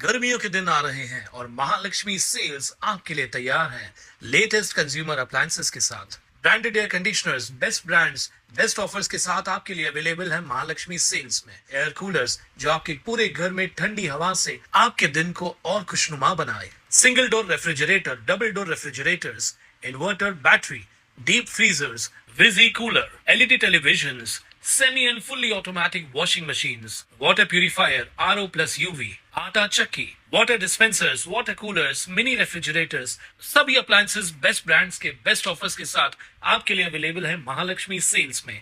गर्मियों के दिन आ रहे हैं और महालक्ष्मी सेल्स आपके लिए तैयार है लेटेस्ट कंज्यूमर अप्लायंसेस के साथ। Branded air conditioners, best brands, best offers के साथ आपके लिए अवेलेबल है महालक्ष्मी सेल्स में। एयर कूलर्स जो आपके पूरे घर में ठंडी हवा से आपके दिन को और खुशनुमा बनाए। Single door refrigerator, double door refrigerators, inverter battery, deep freezers, visi cooler, LED televisions, semi and fully automatic washing machines, water purifier, RO plus UV, आटा चक्की, water dispensers, water coolers, mini refrigerators, सभी appliances best brands के best offers के साथ आपके लिए available है Mahalaxmi sales में।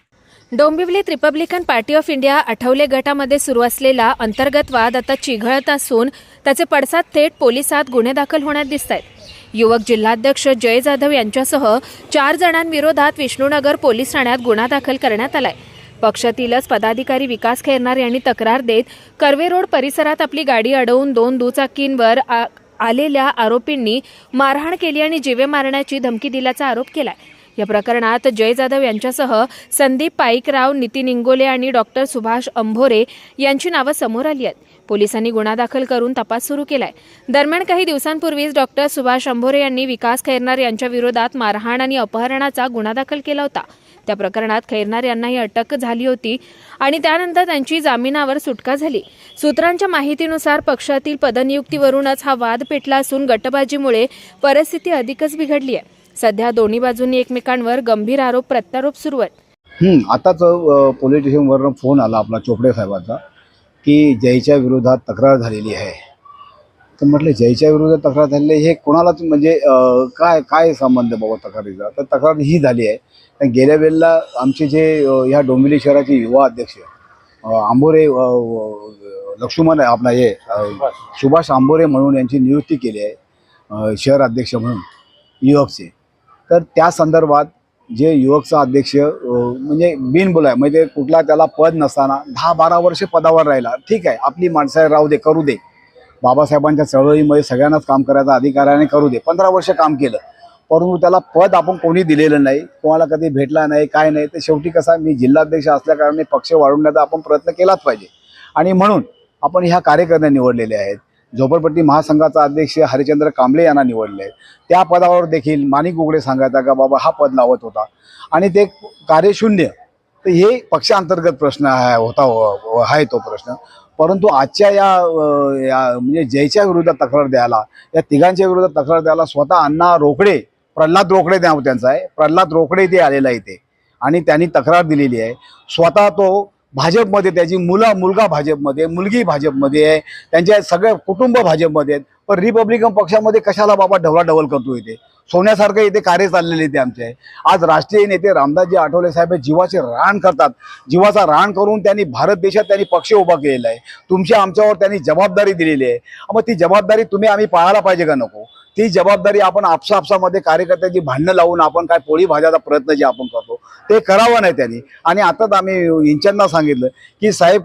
डोंबिवलीत Republican Party of India Athawale गटामध्ये सुरू असलेला अंतर्गत वाद आता चिघळत असून त्याचे पडसाद थेट पोलिसात गुन्हे दाखल होण्यात दिसतायत। युवक जिल्हाध्यक्ष जय जाधव यांच्यासह 4 जणांविरोधात विष्णुनगर पोलीस ठाण्यात गुन्हा दाखल करण्यात आलाय। पक्षातीलच पदाधिकारी विकास खैरनार यांनी तक्रार देत कर्वे रोड परिसरात आपली गाडी अडवून 2 दुचाकींवर आलेल्या आरोपींनी मारहाण केली आणि जीवे मारण्याची धमकी दिल्याचा आरोप केलाय। या प्रकरणात जय जाधव यांच्यासह संदीप पाईकराव, नितीन इंगोले आणि डॉक्टर सुभाष अंभोरे यांची नावं समोर आली आहेत। पोलिसांनी गुन्हा दाखल करून तपास सुरू केलाय। दरम्यान काही दिवसांपूर्वीच डॉक्टर सुभाष अंभोरे यांनी विकास खैरनार यांच्या विरोधात मारहाण आणि अपहरणाचा गुन्हा दाखल केला होता। त्या प्रकरणात खैरनार यांनाही अटक झाली होती आणि त्यानंतर त्यांची जामिनावर सुटका झाली। सूत्रांच्या माहितीनुसार पक्षातील पदनियुक्तीवरूनच हा वाद पेटला असून गटबाजीमुळे परिस्थिती अधिकच बिघडली आहे। सध्या दोन्ही बाजूंनी एकमेकांवर गंभीर आरोप प्रत्यारोप सुरू आहेत। आताच पोलीस स्टेशनवरून फोन आला आपला चोपडे साहेबांचा की जयच्या विरोधात तक्रार झालेली आहे। तर म्हटलं जयच्या विरोधात तक्रार झालेली हे कोणालाच म्हणजे काय काय संबंध बाबा तक्रारीचा? तर तक्रार ही झाली आहे गेल्या वेळेला आमचे जे ह्या डोंबिवली शहराचे युवा अध्यक्ष आंबोरे लक्ष्मण आपला हे सुभाष आंबोरे म्हणून यांची नियुक्ती केली आहे शहर अध्यक्ष म्हणून युवकचे। तर त्या संदर्भात जे युवकचा अध्यक्ष म्हणजे बिनबुलाय म्हणजे कुठला त्याला पद नसताना 10-12 वर्ष पदावर राहिला, ठीक आहे आपली माणसं राहू दे, करू दे, बाबासाहेबांच्या चळवळीमध्ये सगळ्यांनाच काम करायचा अधिकाराने करू दे, 15 वर्ष काम केलं, परंतु त्याला पद आपण कोणी दिलेलं नाही, कोणाला कधी भेटला नाही, काय नाही। तर शेवटी कसा मी जिल्हाध्यक्ष असल्याकारणे पक्ष वाढवण्याचा आपण प्रयत्न केलाच पाहिजे आणि म्हणून आपण ह्या कार्यकर्त्यांना निवडलेले आहेत। झोपडपट्टी महासंघाचा अध्यक्ष हरिचंद्र कांबळे यांना निवडले आहे। त्या पदावर देखील माणिक उघडे सांगायचा का बाबा हा पद लावत होता आणि ते कार्यशून्य। तर हे पक्षांतर्गत प्रश्न आहे तो प्रश्न। परंतु आजच्या या म्हणजे जयच्या विरोधात तक्रार द्यायला, या तिघांच्या विरोधात तक्रार द्यायला स्वतः अण्णा रोकडे, प्रल्हाद रोकडे नाव त्यांचं आहे, प्रल्हाद रोकडे ते आलेला इथे आणि त्यांनी तक्रार दिलेली आहे। स्वतः तो भाजपमध्ये, त्याची मुलगा भाजपमध्ये, मुलगी भाजपमध्ये आहे, त्यांचे सगळे कुटुंब भाजपमध्ये आहेत। पण रिपब्लिकन पक्षामध्ये कशाला बाबा ढवळाढवळ करतो? इथे सोन्यासारखं इथे कार्य चाललेले ते आमचे। आज राष्ट्रीय नेते रामदासजी आठवले साहेब जीवाचे रान करतात, जीवाचा रान करून त्यांनी भारत देशात त्यांनी पक्ष उभा केलेला आहे। तुमच्या आमच्यावर त्यांनी जबाबदारी दिलेली आहे, मग ती जबाबदारी आम्ही पाळायला पाहिजे का नको? ती जबाबदारी आपण आपसामध्ये कार्यकर्त्यांची भांडणं लावून आपण काय पोळी भाजायचा प्रयत्न जे आपण करतो ते करावं नाही त्यांनी। आणि आताच आम्ही इंचांना सांगितलं की साहेब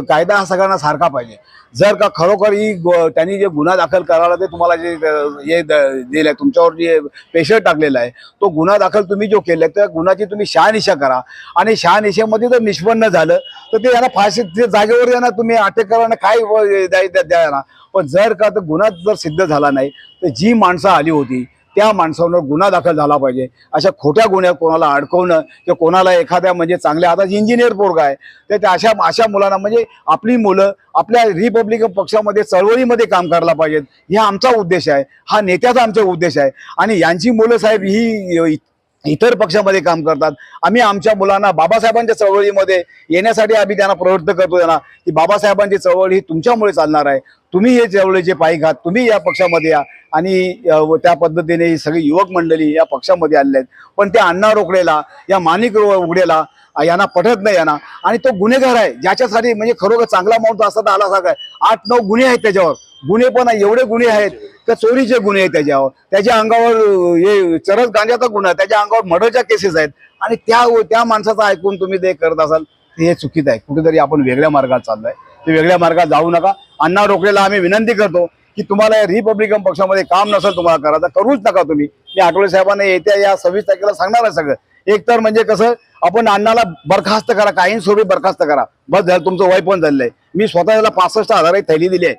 कायदा हा सगळ्यांना सारखा पाहिजे। जर का खरोखर ही त्यांनी जे गुन्हा दाखल करायला ते तुम्हाला जे हे दिलंय, तुमच्यावर जे प्रेशर टाकलेला आहे तो गुन्हा दाखल तुम्ही जो केलाय त्या गुन्ह्याची तुम्ही शहानिशा करा आणि शहानिशेमध्ये जर निष्पन्न झालं तर ते यांना फाशी जागेवर यांना तुम्ही अटक करा, काय द्या ना। पण जर का गुन्हा जर सिद्ध झाला नाही तर जी माणसं आली होती त्या माणसांवर गुन्हा दाखल झाला पाहिजे। अशा खोट्या गुन्ह्यात कोणाला अडकवणं किंवा कोणाला एखाद्या म्हणजे चांगल्या आता इंजिनियर पोरगा आहे तर त्या अशा मुलांना म्हणजे आपली मुलं आपल्या रिपब्लिकन पक्षामध्ये चळवळीमध्ये काम करायला पाहिजेत, हा आमचा उद्देश आहे, हा नेत्याचा आमचा उद्देश आहे। आणि यांची मुलं साहेब ही इतर पक्षामध्ये काम करतात। आम्ही आमच्या मुलांना बाबासाहेबांच्या चळवळीमध्ये येण्यासाठी आम्ही त्यांना प्रवृत्त करतो त्यांना की बाबासाहेबांची चळवळ ही तुमच्यामुळे चालणार आहे, तुम्ही हे चळवळीचे पायी घात, तुम्ही या पक्षामध्ये या। आणि त्या पद्धतीने ही सगळी युवक मंडळी या पक्षामध्ये आलेले आहेत। पण त्या अण्णा रोकडेला, या माणिक उघडेला यांना पटत नाही यांना, आणि तो गुन्हेगार आहे ज्याच्यासाठी म्हणजे खरोखर चांगला माणूस असता तर आला सांगाय 8-9 गुन्हे आहेत त्याच्यावर, गुन्हे पण एवढे गुन्हे आहेत तर चोरीचे गुन्हे आहेत त्याच्यावर, त्याच्या अंगावर हे चरस गांजाचा गुन्हा, त्याच्या अंगावर मर्डरच्या केसेस आहेत आणि त्या माणसाचं ऐकून तुम्ही ते करत असाल हे चुकीचं आहे। कुठेतरी आपण वेगळ्या मार्गात चाललोय, ते वेगळ्या मार्गात जाऊ नका। अण्णा रोकडेला आम्ही विनंती करतो की तुम्हाला रिपब्लिकन पक्षामध्ये काम नसेल तुम्हाला करायचं, करूच नका तुम्ही। मी आठवले साहेबांना येत्या या 26 तारखेला सांगणार आहे सगळं। एक तर म्हणजे कसं आपण अण्णाला बरखास्त करा, कायमस्वरूपी बरखास्त करा, बस झालं, तुमचं वय पण झालंय। मी स्वतः त्याला 65,000 थैली दिली आहे,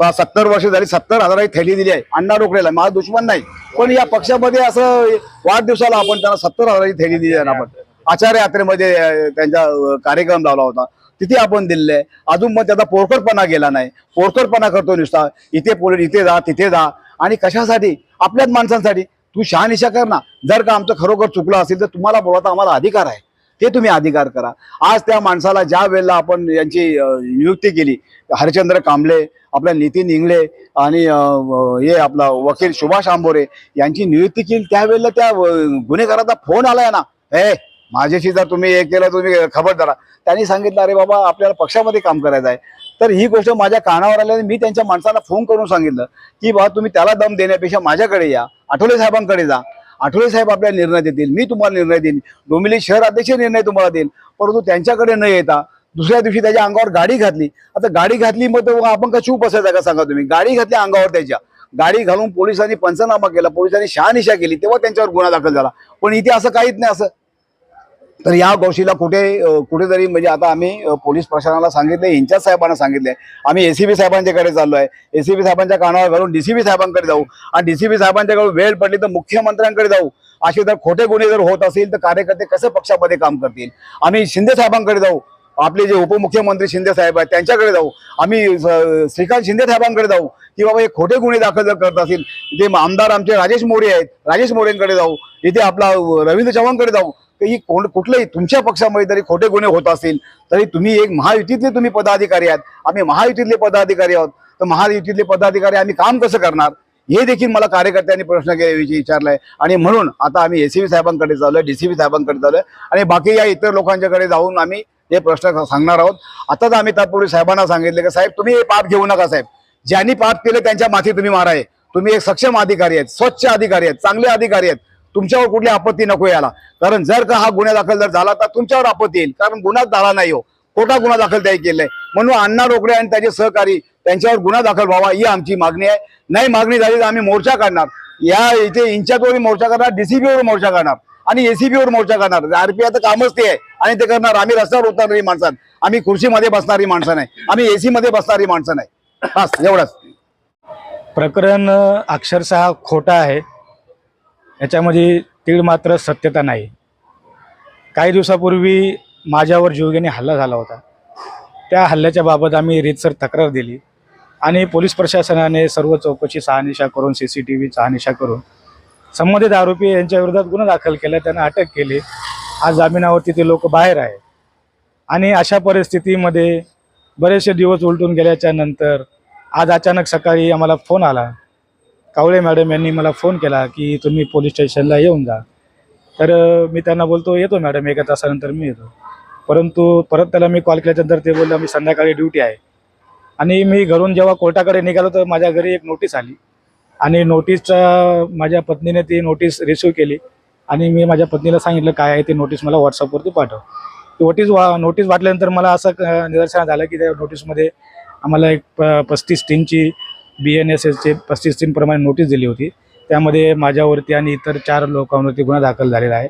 70 वर्ष झाली, 70,000ची थैली दिली आहे अण्णा डोकरेला. माझा दुश्मन नाही, पण या पक्षामध्ये असं वाढदिवसाला आपण त्यांना 70,000ची थैली दिली आहे. आपण आचार्य यात्रेमध्ये त्यांचा कार्यक्रम लावला होता, तिथे आपण दिलेलं आहे. अजून मग त्याचा पोरकटपणा गेला नाही, पोरकटपणा करतो नुसता. इथे पोलीस इथे जा तिथे जा, आणि कशासाठी? आपल्याच माणसांसाठी. तू शहानिशा कर ना. जर का आमचं खरोखर चुकलं असेल तर तुम्हाला बोलवता आम्हाला अधिकार आहे, ते तुम्ही अधिकार करा. आज त्या माणसाला ज्या वेळेला आपण यांची नियुक्ती केली, हरिश्चंद्र कांबळे, आपल्या नितीन इंगळे आणि हे आपला वकील सुभाष आंबोरे यांची नियुक्ती केली, त्यावेळेला त्या गुन्हेगाराचा फोन आलाय ना, माझ्याशी जर तुम्ही हे केलं तुम्ही खबरदार. त्यांनी सांगितलं अरे बाबा आपल्याला पक्षामध्ये काम करायचं आहे. तर ही गोष्ट माझ्या कानावर आल्याने मी त्यांच्या माणसाला फोन करून सांगितलं की बाबा तुम्ही त्याला दम देण्यापेक्षा माझ्याकडे या, आठवले साहेबांकडे जा. आठवले साहेब आपल्याला निर्णय देतील, मी तुम्हाला निर्णय देईन, डोंबिवली शहर अध्यक्ष निर्णय तुम्हाला देईल. परंतु त्यांच्याकडे न येता दुसऱ्या दिवशी त्याच्या अंगावर गाडी घातली. आता गाडी घातली मग आपण का चूप असायचं का सांगा तुम्ही? गाडी घातली अंगावर त्याच्या, गाडी घालून पोलिसांनी पंचनामा केला, पोलिसांनी शहानिशा केली, तेव्हा त्यांच्यावर गुन्हा दाखल झाला. पण इथे असं काहीच नाही असं. तर या गोष्टीला कुठेतरी म्हणजे आता आम्ही पोलीस प्रशासनाला सांगितले, इंचार्ज साहेबांना सांगितले, आम्ही एसीबी साहेबांच्याकडे चाललो आहे. एसीबी साहेबांच्या कानावर घालून डीसीबी साहेबांकडे जाऊ, आणि डीसीबी साहेबांच्याकडे वेळ पडली तर मुख्यमंत्र्यांकडे जाऊ. असे जर खोटे गुन्हे जर होत असतील तर कार्यकर्ते कसे पक्षामध्ये काम करतील? आम्ही शिंदे साहेबांकडे जाऊ, आपले जे उपमुख्यमंत्री शिंदे साहेब आहेत त्यांच्याकडे जाऊ, आम्ही श्रीकांत शिंदे साहेबांकडे जाऊ की बाबा हे खोटे गुन्हे दाखल जर करत असतील. इथे आमदार आमचे राजेश मोरे आहेत, राजेश मोरेंकडे जाऊ. इथे आपला रवींद्र चव्हाणकडे जाऊ. ही कुठलंही तुमच्या पक्षामध्ये जरी खोटे गुन्हे होत असतील तरी तुम्ही एक महायुतीतले तुम्ही पदाधिकारी आहात, आम्ही महायुतीतले पदाधिकारी आहोत. तर महायुतीतले पदाधिकारी आम्ही काम कसं करणार हे देखील मला कार्यकर्त्यांनी प्रश्न विचारलाय. आणि म्हणून आता आम्ही एसीबी साहेबांकडे चाललोय, डीसीबी साहेबांकडे चाललोय, आणि बाकी या इतर लोकांच्याकडे जाऊन आम्ही हे प्रश्न सांगणार आहोत. आताच आम्ही तात्पुरते साहेबांना सांगितले की साहेब तुम्ही हे पाप घेऊ नका साहेब, ज्यांनी पाप केले त्यांच्या माथी तुम्ही माराय. तुम्ही एक सक्षम अधिकारी आहेत, स्वच्छ अधिकारी आहेत, चांगले अधिकारी आहेत, तुमच्यावर कुठली आपत्ती नको याला. कारण जर का हा गुन्हा दाखल जर झाला तर तुमच्यावर आपत्ती येईल, कारण गुन्हाच झाला नाही हो, खोटा गुन्हा दाखल त्याही केलाय. म्हणून अण्णा डोकरे आणि त्याचे सहकारी त्यांच्यावर गुन्हा दाखल व्हावा ही आमची मागणी आहे. नाही मागणी झाली तर आम्ही मोर्चा काढणार. या इथे इंचातवर मोर्चा करणार, डीसीबीवर मोर्चा करणार आणि एसीबीवर मोर्चा करणार. आरपीआयचं कामच ते आहे आणि ते करणार. आम्ही रस्त्यावर उतरणारी माणसं, आम्ही खुर्चीमध्ये बसणारी माणसं नाही, आम्ही एसी मध्ये बसणारी माणसं नाही. बस एवढंच. प्रकरण अक्षरशः खोटं आहे, याच्यामध्ये तीळ मात्र सत्यता नाही. काही दिवसापूर्वी माझ्यावर जीवघेणी हल्ला झाला होता. त्या हल्ल्याच्या बाबत आम्ही रीतसर तक्रार दिली आणि पोलीस प्रशासनाने सर्व चौकशी शहानिशा करून CCTV शहानिशा करून संबंधित आरोपी यांच्या विरोधात गुन्हा दाखल केला, त्यांना अटक केली. आज जामिनावरती ते लोक बाहेर आहे. आणि अशा परिस्थितीमध्ये बरेचसे दिवस उलटून गेल्याच्या नंतर आज अचानक सकाळी आम्हाला फोन आला. कावळे मॅडम यांनी मला फोन केला की तुम्ही पोलीस स्टेशनला येऊन जा. तर मी त्यांना बोलतो येतो मॅडम, 1 तासानंतर मी येतो. परंतु परत त्याला मी कॉल केल्यानंतर ते बोलले मी संध्याकाळी ड्युटी आहे. आणि मी घरून जेव्हा कोर्टाकडे निघालो तर माझ्या घरी एक नोटीस आली आणि नोटीसचा माझ्या पत्नीने ती नोटीस रिसिव्ह केली आणि मी माझ्या पत्नीला सांगितलं काय आहे ते नोटीस मला व्हॉट्सअपवरती पाठव. नोटीस वाटल्यानंतर मला असं निदर्शनास झालं की त्या नोटीसमध्ये आम्हाला एक 35-3ची BNSSचे 35-3 प्रमाणे नोटीस दिली होती. त्यामध्ये माझ्यावरती आणि इतर 4 लोकांवरती गुन्हा दाखल झालेला आहे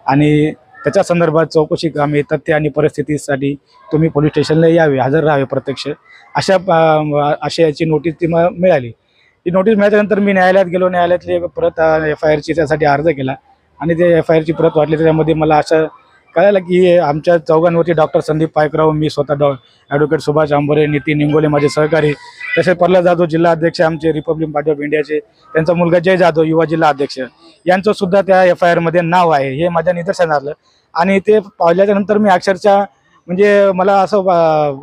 आणि त्याच्या संदर्भात चौकशी कामे, तथ्य आणि परिस्थितीसाठी तुम्ही पोलीस स्टेशनला यावे, हजर राहावे प्रत्यक्ष, अशा याची नोटीस ती मिळाली. ती नोटीस मिळाल्यानंतर मी न्यायालयात गेलो. न्यायालयातली परत FIRची त्यासाठी अर्ज केला आणि ते FIRची प्रत वाटली. त्याच्यामध्ये मला असं कळालं की आमच्या चौघांवरती डॉक्टर संदीप पायकराव, मी स्वतः ॲडव्होकेट सुभाष आंबोरे, नितीन इंगोले माझे सहकारी, तसेच प्रल्हाद जाधव जिल्हा अध्यक्ष आमचे रिपब्लिकन पार्टी ऑफ इंडियाचे, त्यांचा मुलगा जय जाधव युवा जिल्हा अध्यक्ष, यांचं सुद्धा त्या FIRमध्ये नाव आहे. हे माझ्या निदर्शनास आलं आणि ते पाहिल्याच्या नंतर मी अक्षरशः म्हणजे मला असं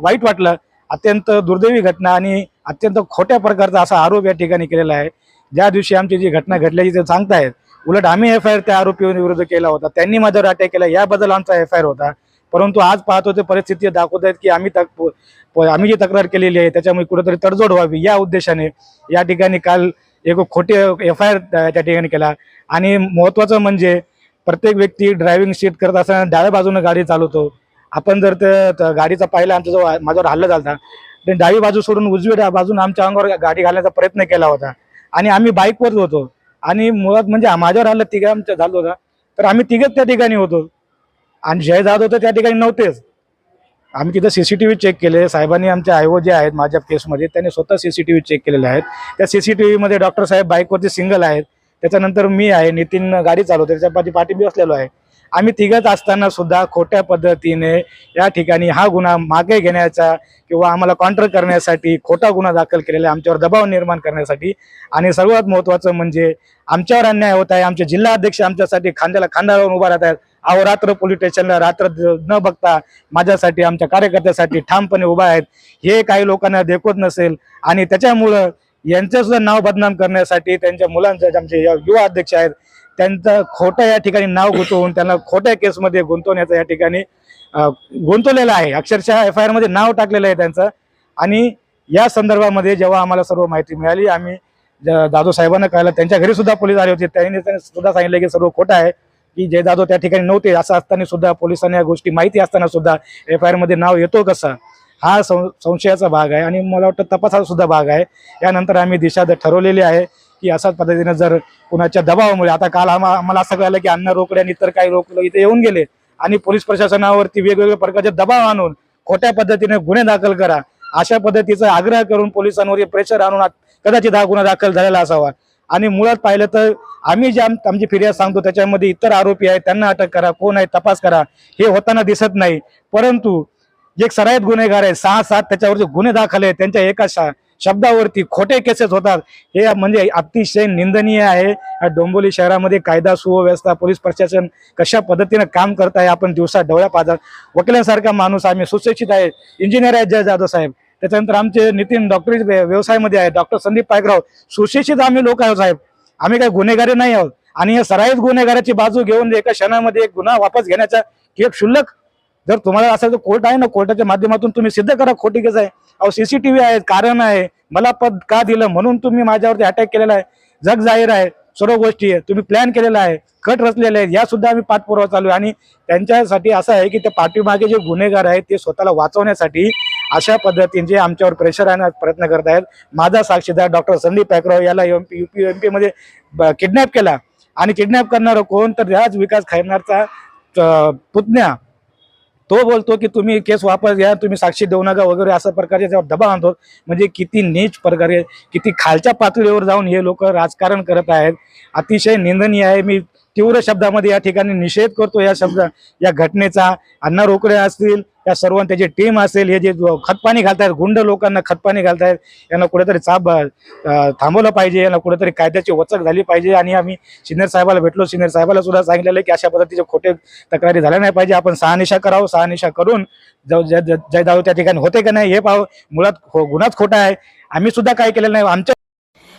वाईट वाटलं. अत्यंत दुर्दैवी घटना आणि अत्यंत खोट्या प्रकारचा असा आरोप या ठिकाणी केलेला आहे. ज्या दिवशी आमची जी घटना घडल्याची ते सांगतायत, उलट आम्ही FIR त्या आरोपीविरुद्ध केला होता, त्यांनी माझ्यावर अटॅक केला, याबद्दल आमचा FIR होता. परंतु आज पाहतो ते परिस्थिती दाखवत आहेत की आम्ही जी तक्रार केलेली आहे त्याच्यामुळे कुठेतरी तडजोड व्हावी या उद्देशाने या ठिकाणी काल एक खोटे FIR त्या ठिकाणी केला. आणि महत्त्वाचं म्हणजे प्रत्येक व्यक्ती ड्रायव्हिंग सीट करत असताना डाव्या बाजूने गाडी चालवतो. आपण जर त्या गाडीचा पाहिला, आमचा जो माझ्यावर हल्ला झाला तर डावी बाजू सोडून उजवी बाजून आमच्या अंगावर गाडी घालण्याचा प्रयत्न केला होता आणि आम्ही बाईकवर होतो. आणि मुळात म्हणजे माझ्यावर हल्ला आमच्या झालं होता तर आम्ही तिघच त्या ठिकाणी होतो आणि जय जाधव तर त्या ठिकाणी नव्हतेच. आम्ही तिथं CCTV चेक केले. साहेबांनी आमचे आयओ जे आहेत माझ्या केसमध्ये त्यांनी स्वतः CCTV चेक केलेले आहेत. त्या CCTVमध्ये डॉक्टर साहेब बाईकवरती सिंगल आहेत. त्याच्यानंतर मी आहे, नितीन गाडी चालवतो त्याच्या पाठी बसलेलो आहे. आम्ही तिघच असताना सुद्धा खोट्या पद्धतीने या ठिकाणी हा गुन्हा मागे घेण्याचा किंवा आम्हाला काउंटर करण्यासाठी खोटा गुन्हा दाखल केलेला आहे, आमच्यावर दबाव निर्माण करण्यासाठी. आणि सर्वात महत्त्वाचं म्हणजे आमच्यावर अन्याय होत आहे. आमचे जिल्हा अध्यक्ष आमच्यासाठी खांद्याला खांदा लावून उभा राहत आहेत. अहोरात्र पोलीस स्टेशनला रात्र न बघता माझ्यासाठी आमच्या कार्यकर्त्यासाठी ठामपणे उभा आहेत. हे काही लोकांना देखवत नसेल आणि त्याच्यामुळं यांचं सुद्धा नाव बदनाम करण्यासाठी त्यांच्या मुलांचं आमचे युवा अध्यक्ष आहेत त्यांचं खोटं या ठिकाणी नाव गुंतवून त्यांना खोट्या केसमध्ये गुंतवण्याचं या ठिकाणी गुंतवलेलं आहे. अक्षरशः FIR मध्ये नाव टाकलेलं आहे त्यांचं. आणि या संदर्भामध्ये जेव्हा आम्हाला सर्व माहिती मिळाली आम्ही जाधव साहेबांना कळलं. त्यांच्या घरी सुद्धा पोलीस आले होते. त्यांनी सुद्धा सांगितलं की सर्व खोटं आहे की जय जाधव त्या ठिकाणी नव्हते. असं असताना सुद्धा पोलिसांना या गोष्टी माहिती असताना सुद्धा FIR मध्ये नाव येतो कसं हा संशयाचा भाग आहे आणि मला वाटतं तपासाचा सुद्धा भाग आहे. यानंतर आम्ही दिशा ठरवलेली आहे की अशाच पद्धतीने जर कुणाच्या दबावामुळे आता काल आम्हाला असं कळलं की अण्णा रोकडे आणि इतर काही लोक इथे येऊन गेले आणि पोलीस प्रशासनावरती वेगवेगळ्या प्रकारचे दबाव आणून खोट्या पद्धतीने गुन्हे दाखल करा अशा पद्धतीचा आग्रह करून पोलिसांवर प्रेशर आणून कदाचित हा गुन्हा दाखल झालेला असावा. आणि मुळात पाहिलं तर आम्ही जे आमची फिर्याद सांगतो त्याच्यामध्ये इतर आरोपी आहेत त्यांना अटक करा, कोण आहे तपास करा हे होताना दिसत नाही. परंतु एक सराईत गुन्हेगार आहे 6-7 त्याच्यावरचे गुन्हे दाखल आहेत त्यांच्या एका शब्दावरती खोटे केसेस होतात हे म्हणजे अतिशय निंदनीय आहे. डोंबिवली शहरामध्ये कायदा सुव्यवस्था पोलीस प्रशासन कशा पद्धतीने काम करत आहे आपण दिवसा डोळ्या पाहतात. वकिलांसारखा माणूस आम्ही सुशिक्षित आहे, इंजिनियर आहेत जय जाधव साहेब. त्याच्यानंतर आमचे नितीन डॉक्टरी व्यवसायामध्ये आहे, डॉक्टर संदीप पायकराव सुशिक्षित आम्ही लोक आहोत साहेब. आम्ही काही गुन्हेगारी नाही आहोत. आणि या सराईत गुन्हेगाराची बाजू घेऊन एका क्षणामध्ये एक गुन्हा वापस घेण्याचा एक क्षुल्लक जर तुम्हाला असं कोर्ट आहे ना कोर्टाच्या माध्यमातून तुम्ही सिद्ध करा खोटी केस आहे. अहो CCTV आहे, कारण आहे, मला पद का दिलं म्हणून तुम्ही माझ्यावरती अटॅक केलेला आहे, जग जाहीर आहे, सर्व गोष्टी आहे, तुम्ही प्लॅन केलेला आहे, कट रचलेले आहेत, या सुद्धा आम्ही पाठपुरावा चालू आहे. आणि त्यांच्यासाठी असं आहे की त्या पाठीमागे जे गुन्हेगार आहेत ते स्वतःला वाचवण्यासाठी अशा पद्धतीने आमच्यावर प्रेशर आणण्याचा प्रयत्न करत आहेत. माझा साक्षीदार डॉक्टर संदीप पायकराव याला UP मध्ये किडनॅप केला आणि किडनॅप करणारं कोण तर याच विकास खैरनारचा पुतण्या तो बोलतो की तुम्ही केस वापस घ्या, तुम्ही साक्षी देऊ नका वगैरे अशा प्रकारचे जेव्हा दबाव आणतो. म्हणजे किती नीच प्रकारे किती खालच्या पातळीवर जाऊन हे लोक राजकारण करत आहेत. अतिशय निंदनीय आहे. मी तीव्र शब्दामध्ये या ठिकाणी निषेध करतो या घटनेचा. अण्णा रोकडे असतील या सर्व त्याची टीम असेल हे जे खतपाणी घालतायत गुंड लोकांना खतपाणी घालतायत यांना कुठेतरी थांबवलं पाहिजे, यांना कुठेतरी कायद्याची वचक झाली पाहिजे. आणि आम्ही सिनियर साहेबाला भेटलो, सिनियर साहेबाला सुद्धा सांगितलेलं की अशा पद्धतीचे खोटे तक्रारी झाल्या नाही पाहिजे, आपण शहानिशा करावं, शहानिशा करून जय जाधव त्या ठिकाणी होते का नाही हे पाहावं. मुळात गुन्हाच खोटा आहे, आम्ही सुद्धा काय केलेलं नाही. आमच्या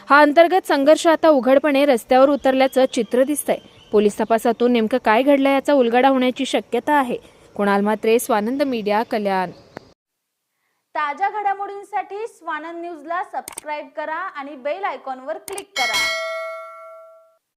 हा अंतर्गत संघर्ष आता उघडपणे रस्त्यावर उतरल्याचं चित्र दिसतंय. पोलीस तपासातून नेमकं काय घडलं याचा उलगडा होण्याची शक्यता आहे. कुणाल म्हात्रे, स्वानंद मीडिया, कल्याण. ताज्या घडामोडींसाठी स्वानंद न्यूजला सबस्क्राईब करा आणि बेल आयकॉनवर क्लिक करा.